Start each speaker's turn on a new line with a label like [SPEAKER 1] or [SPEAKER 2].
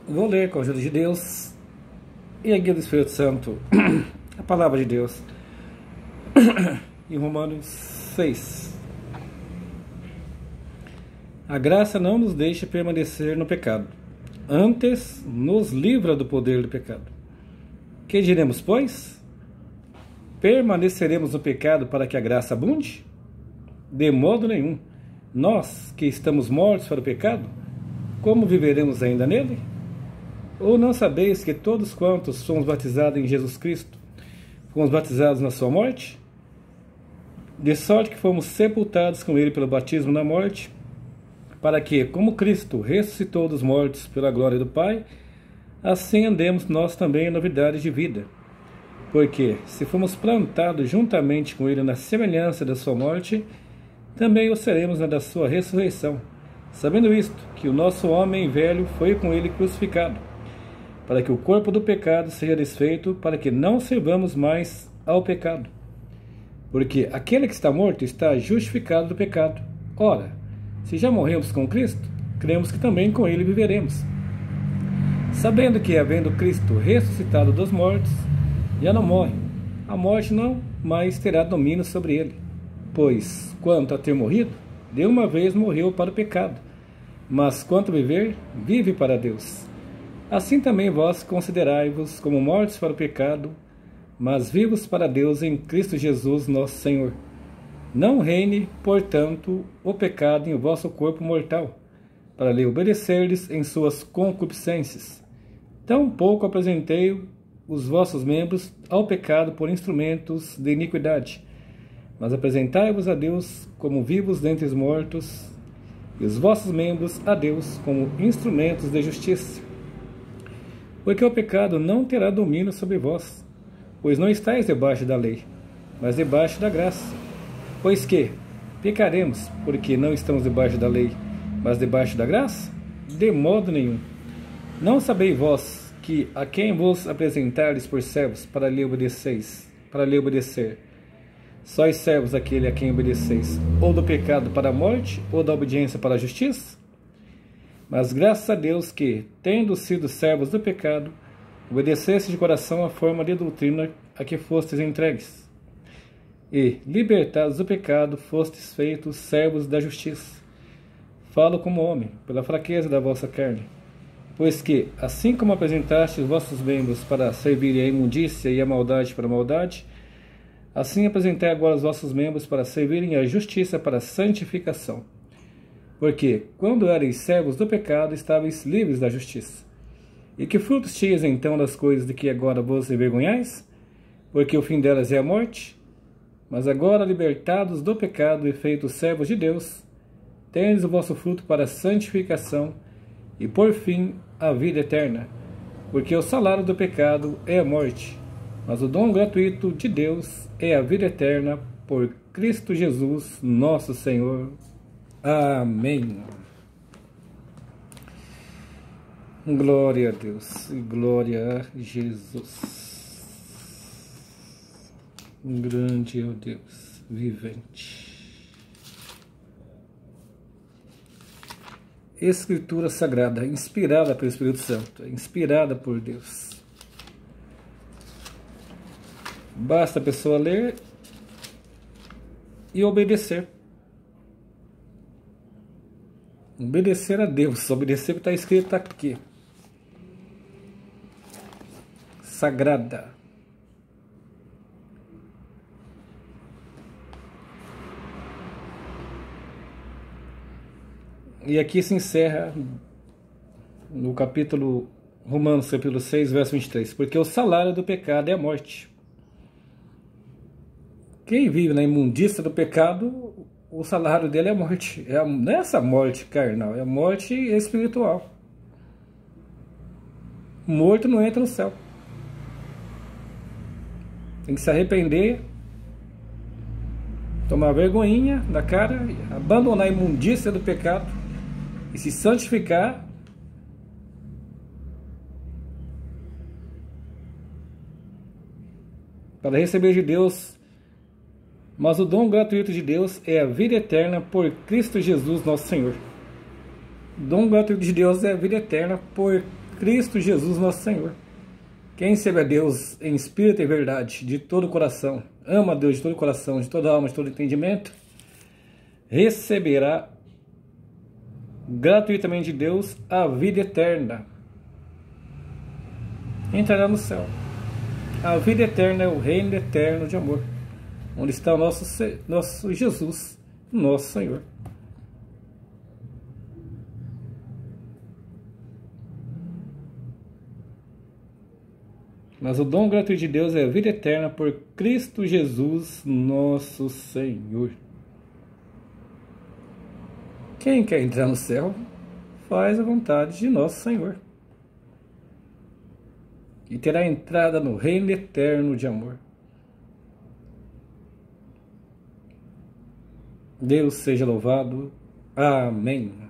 [SPEAKER 1] Vou ler com a ajuda de Deus e a guia do Espírito Santo a palavra de Deus em Romanos 6. A graça não nos deixa permanecer no pecado, antes nos livra do poder do pecado. Que diremos, pois? Permaneceremos no pecado para que a graça abunde? De modo nenhum. Nós, que estamos mortos para o pecado, como viveremos ainda nele? Ou não sabeis que todos quantos fomos batizados em Jesus Cristo, fomos batizados na sua morte? De sorte que fomos sepultados com ele pelo batismo na morte, para que, como Cristo ressuscitou dos mortos pela glória do Pai, assim andemos nós também em novidade de vida. Porque, se fomos plantados juntamente com ele na semelhança da sua morte, também o seremos na da sua ressurreição, sabendo isto, que o nosso homem velho foi com ele crucificado, para que o corpo do pecado seja desfeito, para que não servamos mais ao pecado. Porque aquele que está morto está justificado do pecado. Ora, se já morremos com Cristo, cremos que também com ele viveremos. Sabendo que, havendo Cristo ressuscitado dos mortos, já não morre. A morte não mais terá domínio sobre ele. Pois, quanto a ter morrido, de uma vez morreu para o pecado. Mas quanto a viver, vive para Deus. Assim também vós considerai-vos como mortos para o pecado, mas vivos para Deus em Cristo Jesus nosso Senhor. Não reine, portanto, o pecado em vosso corpo mortal, para lhe obedecerdes em suas concupiscências. Tampouco apresentei os vossos membros ao pecado por instrumentos de iniquidade, mas apresentai-vos a Deus como vivos dentre os mortos, e os vossos membros a Deus como instrumentos de justiça. Porque o pecado não terá domínio sobre vós, pois não estáis debaixo da lei, mas debaixo da graça. Pois que pecaremos, porque não estamos debaixo da lei, mas debaixo da graça? De modo nenhum. Não sabeis vós que a quem vos apresentardes por servos para lhe obedecer, sois servos daquele a quem obedeceis, ou do pecado para a morte, ou da obediência para a justiça? Mas graças a Deus que, tendo sido servos do pecado, obedeceste de coração a forma de doutrina a que fostes entregues. E, libertados do pecado, fostes feitos servos da justiça. Falo como homem, pela fraqueza da vossa carne. Pois que, assim como apresentastes vossos membros para servirem à imundícia e à maldade para a maldade, assim apresentai agora os vossos membros para servirem à justiça para a santificação. Porque, quando erais servos do pecado, estáveis livres da justiça. E que frutos tinhas então das coisas de que agora vos envergonhais? Porque o fim delas é a morte. Mas agora, libertados do pecado e feitos servos de Deus, tendes o vosso fruto para a santificação e, por fim, a vida eterna. Porque o salário do pecado é a morte, mas o dom gratuito de Deus é a vida eterna por Cristo Jesus, nosso Senhor. Amém. Glória a Deus e glória a Jesus. Grande é o Deus vivente. Escritura Sagrada, inspirada pelo Espírito Santo, inspirada por Deus. Basta a pessoa ler e obedecer. Obedecer a Deus, obedecer o que está escrito aqui. Sagrada. E aqui se encerra no capítulo Romanos, capítulo 6, verso 23. Porque o salário do pecado é a morte. Quem vive na imundícia do pecado, o salário dele é a morte. Não é essa morte carnal, é a morte espiritual. Morto não entra no céu. Tem que se arrepender, tomar vergonhinha na cara, abandonar a imundícia do pecado e se santificar para receber de Deus. Mas o dom gratuito de Deus é a vida eterna por Cristo Jesus, nosso Senhor. Dom gratuito de Deus é a vida eterna por Cristo Jesus nosso Senhor. Quem serve a Deus em espírito e verdade, de todo o coração, ama a Deus de todo o coração, de toda a alma, de todo o entendimento, receberá gratuitamente de Deus a vida eterna. Entrará no céu. A vida eterna é o reino eterno de amor, onde está o nosso Jesus, nosso Senhor. Mas o dom gratuito de Deus é a vida eterna por Cristo Jesus, nosso Senhor. Quem quer entrar no céu, faz a vontade de nosso Senhor. E terá entrada no reino eterno de amor. Deus seja louvado. Amém.